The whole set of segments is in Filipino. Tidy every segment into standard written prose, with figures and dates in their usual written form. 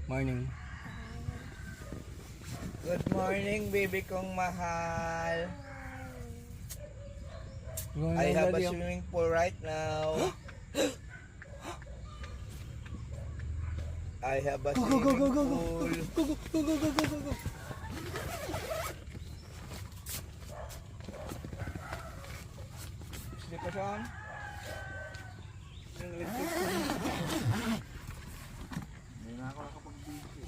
Morning. Good morning, baby kong mahal. I have a swimming pool right now. I have a swimming pool. Go. Sleep pa siya. Hindi na ako nakapag-busy.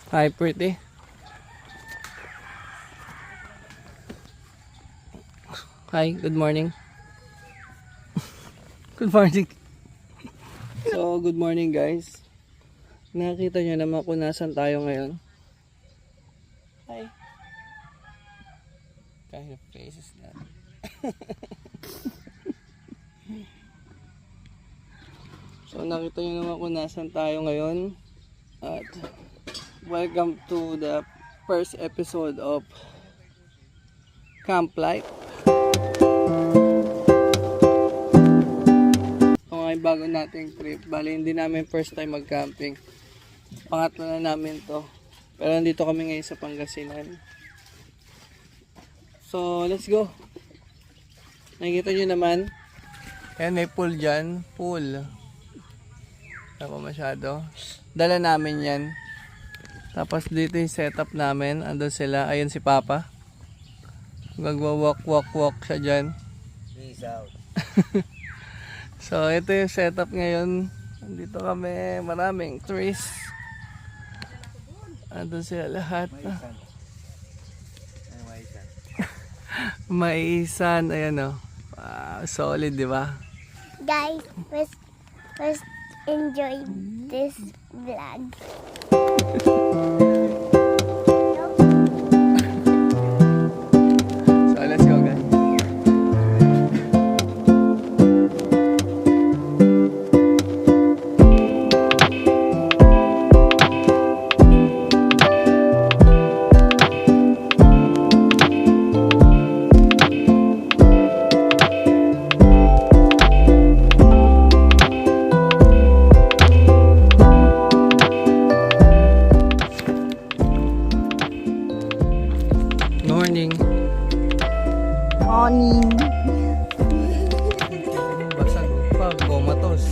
Hi, pretty. Hi, good morning. Good morning. So, good morning guys. Nakita nyo naman kung nasan tayo ngayon. Hi. Kind of faces na. So, nakita nyo naman kung nasan tayo ngayon. At welcome to the first episode of Camp Life. Ito nga yung bago nating trip. Bali, hindi namin first time mag-camping. Pangatlo na namin to. Pero nandito kami ngayon sa Pangasinan. So, let's go. Nakikita nyo naman. Ayan, may pool dyan. Pool. Wala pa masyado. Dala namin yan. Tapos dito yung setup namin. Andun sila. Ayun si Papa. Magwa-walk siya dyan. Peace out. So ito yung setup ngayon. Andito kami. Maraming trees. Andun sila lahat. Maisan. Ayan o. Wow, solid, di ba? Guys, let's enjoy this vlog. So let's go guys. Morning. Morning. Basag pa, comatose.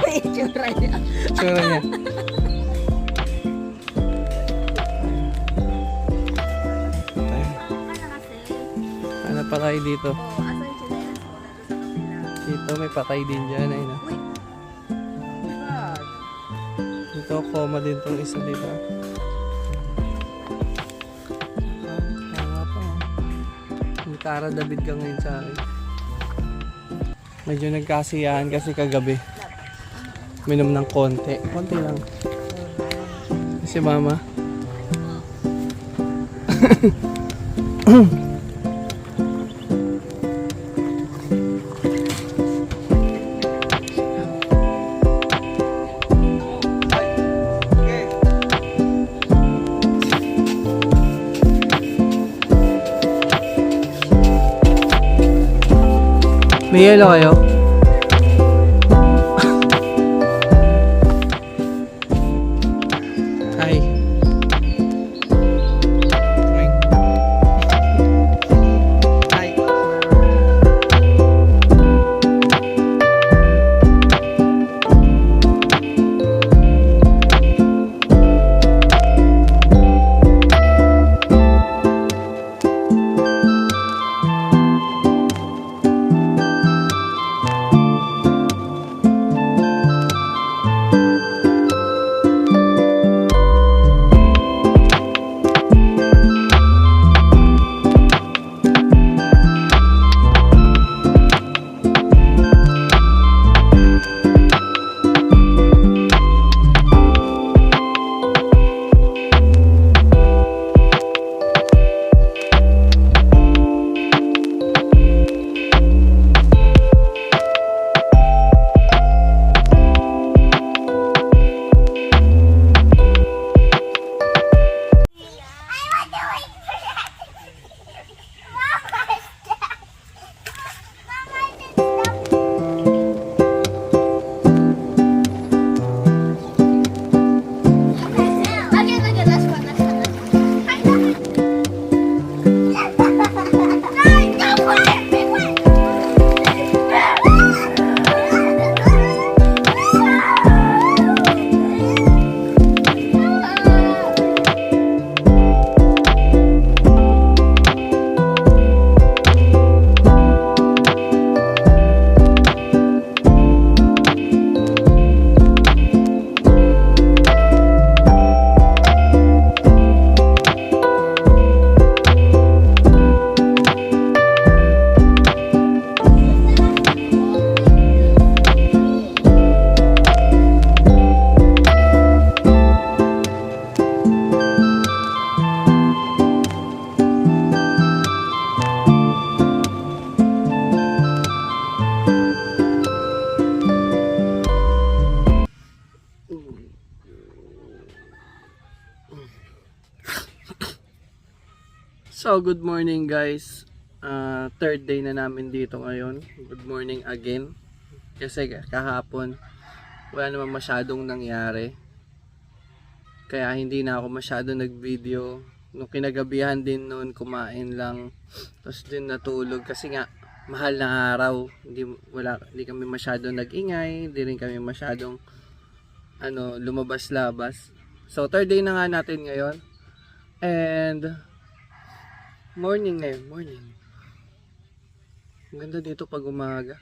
Itsura niya. Tsura niya. Ano patay dito? Dito may patay din dyan. Ayun na. Dito coma din tong isa dito. May Tara David ka ngayon sa akin. Medyo nagkasiyahan kasi kagabi. Minom ng konti. Konti lang. Si mama. May yelo kayo? Hi. Hi. So, good morning guys. Third day na namin dito ngayon. Good morning again. Kasi kahapon, wala naman masyadong nangyari. Kaya hindi na ako masyado nag-video. Nung kinagabihan din noon, kumain lang. Tapos din natulog kasi nga, mahal na araw. Hindi kami masyadong nag-ingay. Hindi rin kami masyadong lumabas-labas. So, third day na nga natin ngayon. And morning ngayon, morning. Ang ganda dito pag umaga.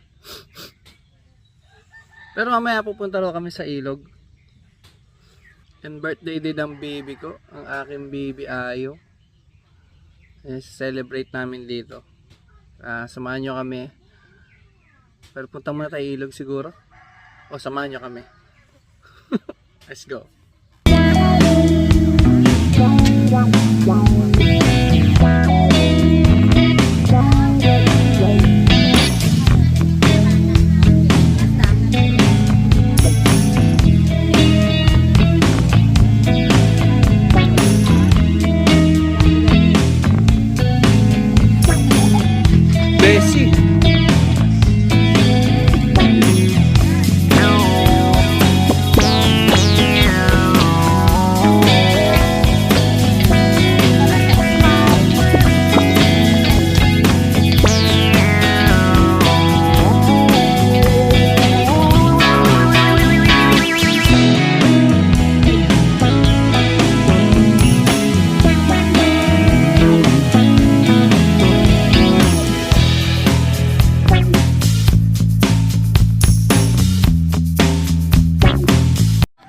Pero mamaya pupunta raw kami sa ilog. And birthday din ng baby ko, ang aking baby Ayo. Celebrate namin dito. Samahan nyo kami. Pero punta muna tayo ilog siguro. O samahan nyo kami. Let's go. Bessie.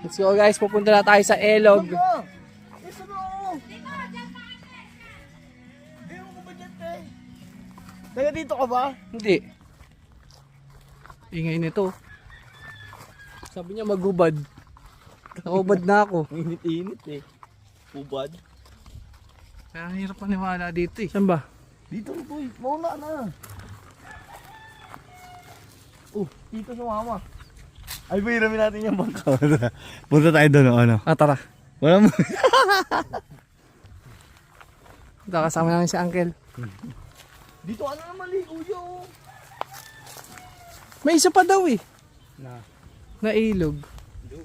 Let's go guys, pupunta na tayo sa ilog. Taga dito ka ba? Hindi. Ingay nito. Sabi niya magubad. Nakubad na ako. Init-init eh. Ubad. Kaya ang hirap maniwala dito eh. Saan ba? Dito boy, mauna na. Dito sa mama. Ay, pahiramin natin yung bangka. Punta tayo doon, ano? Tara. Wala mo. Kasama namin si Uncle. Dito ka na naman, kuya. May isa pa daw eh. Na. Na ilog.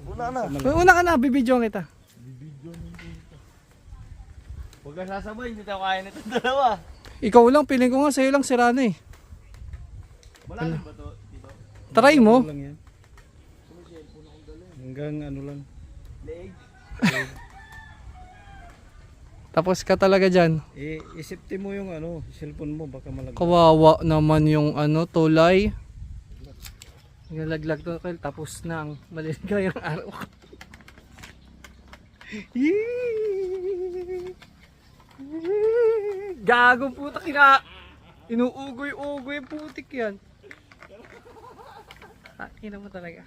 Una na. Una ka na, bibidyoan kita. Huwag ka sasabay, hindi tayo kaya nitong dalawa. Ikaw lang, piling ko nga sa'yo lang sira na eh. Malalim ba to? Dito? Try mo. Lang yan. Hanggang ano lang. Leg. Tapos ka talaga dyan. Isipti mo yung ano, cellphone mo baka malaglag. Kawawa naman yung tulay. Nalaglag to, tapos na ang maliligayang araw. Gagong puta inuugoy-ugoy putik yan. Ina mo talaga.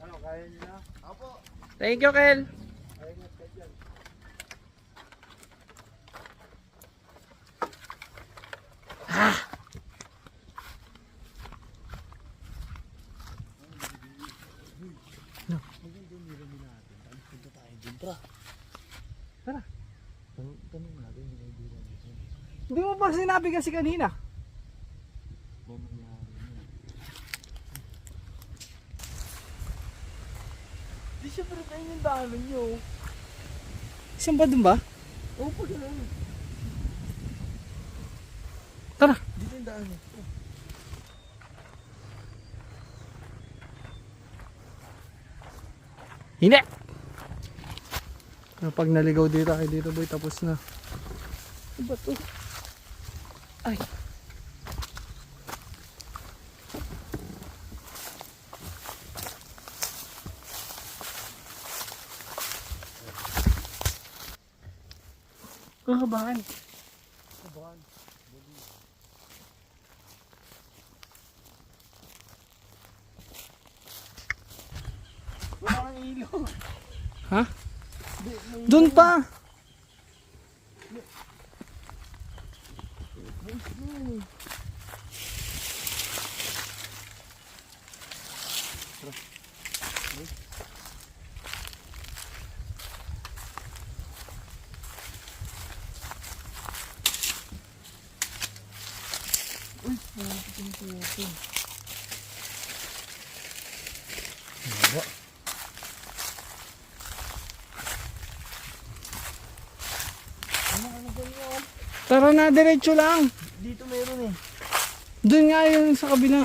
Ano, kaya nyo na? Apo. Thank you, Kel. Tara. Tanong natin yung idea nito. Hindi mo ba sinabi kasi kanina? Di syempre tayo yung daanan nyo. Saan ba dun ba? Oo, pag ganun. Tara. Dito yung daanan. Hindi! Pag naligaw dito ay dito boy, tapos na. Ano ba to? Ay! Kabahan. Wala kang ilog. Ha? Doon pa! Tara na, diretso lang. Dito meron eh. Doon nga yun sa kabila.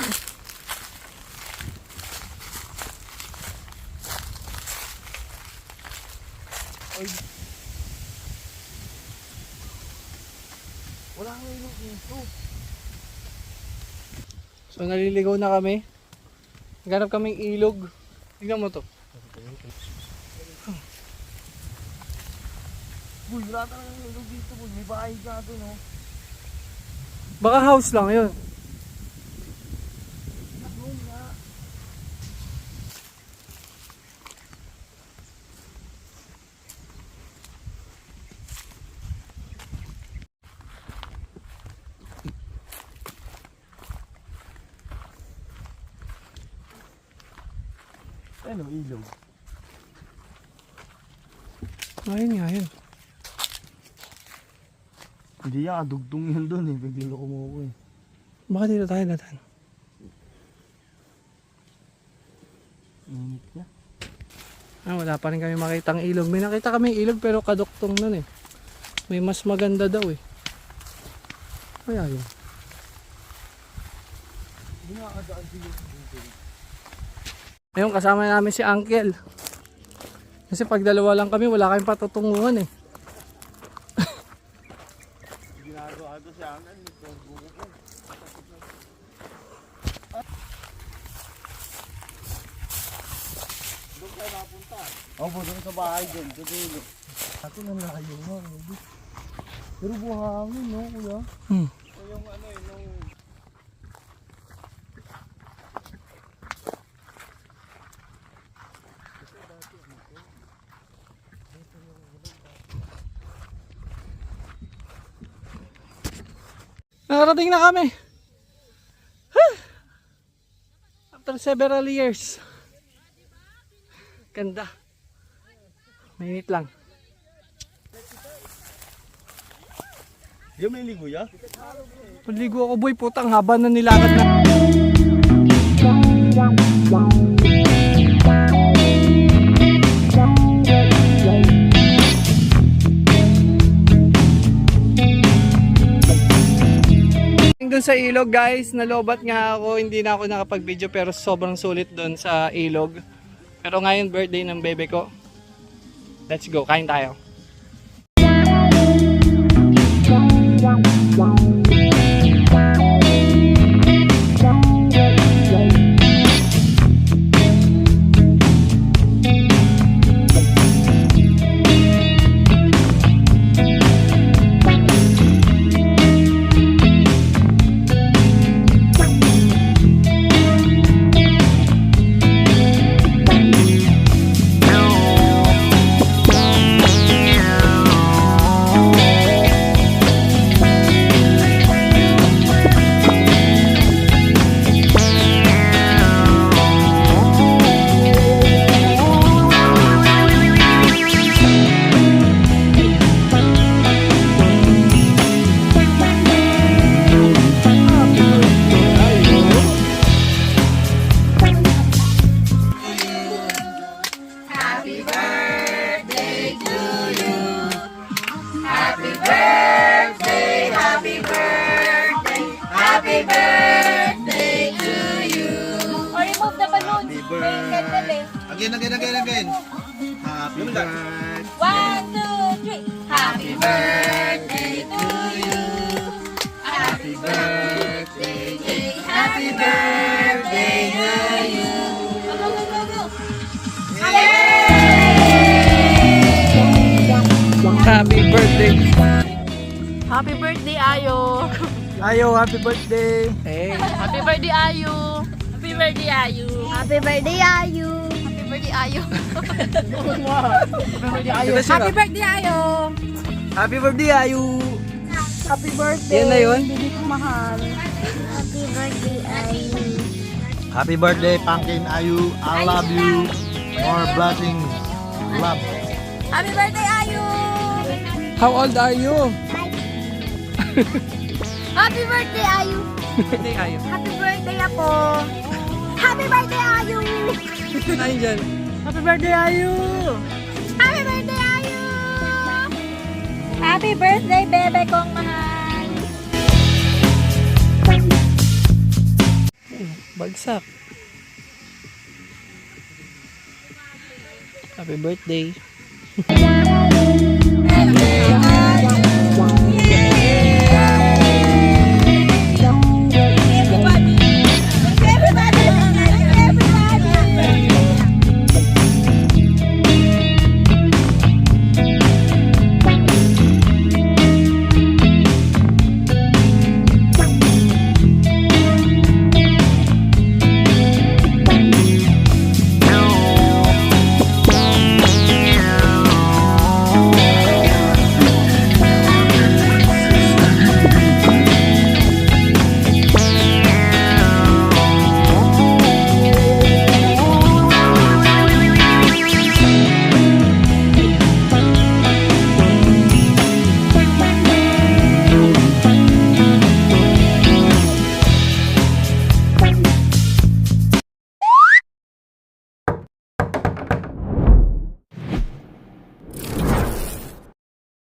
Wala kang ilog dito. So naliligaw na kami. Naghanap kaming ilog. Tingnan mo to. Boy, wala talagang ilog dito, boy. May bahay ka doon, oh. Baka house lang yun. Ano, ilog? Ayun nga yun. Hindi yan, dugtong yan doon eh. Bigliloko mo ako eh. Baka dito tayo datan. Init niya. Wala pa rin kami makitang ilog. May nakita kami ilog pero kaduktong nun eh. May mas maganda daw eh. Kaya yun. Hindi nakakadaan sila dito. Ngayon kasama namin si Uncle. Kasi pag dalawa lang kami wala kaming patutunguhan eh. Ginagawa ito si Anan. Buko ko. Doon kayo napunta? Opo, doon sa bahay doon. Sa dulo. Atin ang layo nga. Pero buhangin, no, kuya? O yung ano eh, nung Nakarating na kami. After several years. Ganda. Mainit lang. Yung may ligo ya? Paligo ako boy, putang haba na nilakad na. Doon sa ilog guys, nalobat nga ako, hindi na ako nakapag-video pero sobrang sulit doon sa ilog. Pero ngayon birthday ng bebe ko. Let's go, kain tayo. Again. Happy birthday. 1, 2, 3. Happy birthday to you. Happy birthday, happy birthday to you. Go, go, go, go. Happy birthday. Happy birthday, Ayo! Ayo, happy birthday. Hey. Happy birthday, Ayo! Happy birthday, Ayo! Happy birthday, Ayu. Happy birthday, Ayo! Happy Happy birthday, Ayo! Happy birthday, Ayu. Happy birthday! Yan na yun. Bibi ko mahal. Happy birthday, Ayu. Happy birthday, Pumpkin Ayu. I love you. More blessings. Love. Happy birthday, Ayo! How old are you? Happy birthday, Ayu. Birthday Ayo. Happy birthday, Apo. Happy birthday, Ayu. Ayun dyan. Happy birthday, Ayu. Happy birthday, Ayu. Happy birthday, bebe kong mahal. Bagsak. Happy birthday. Happy birthday,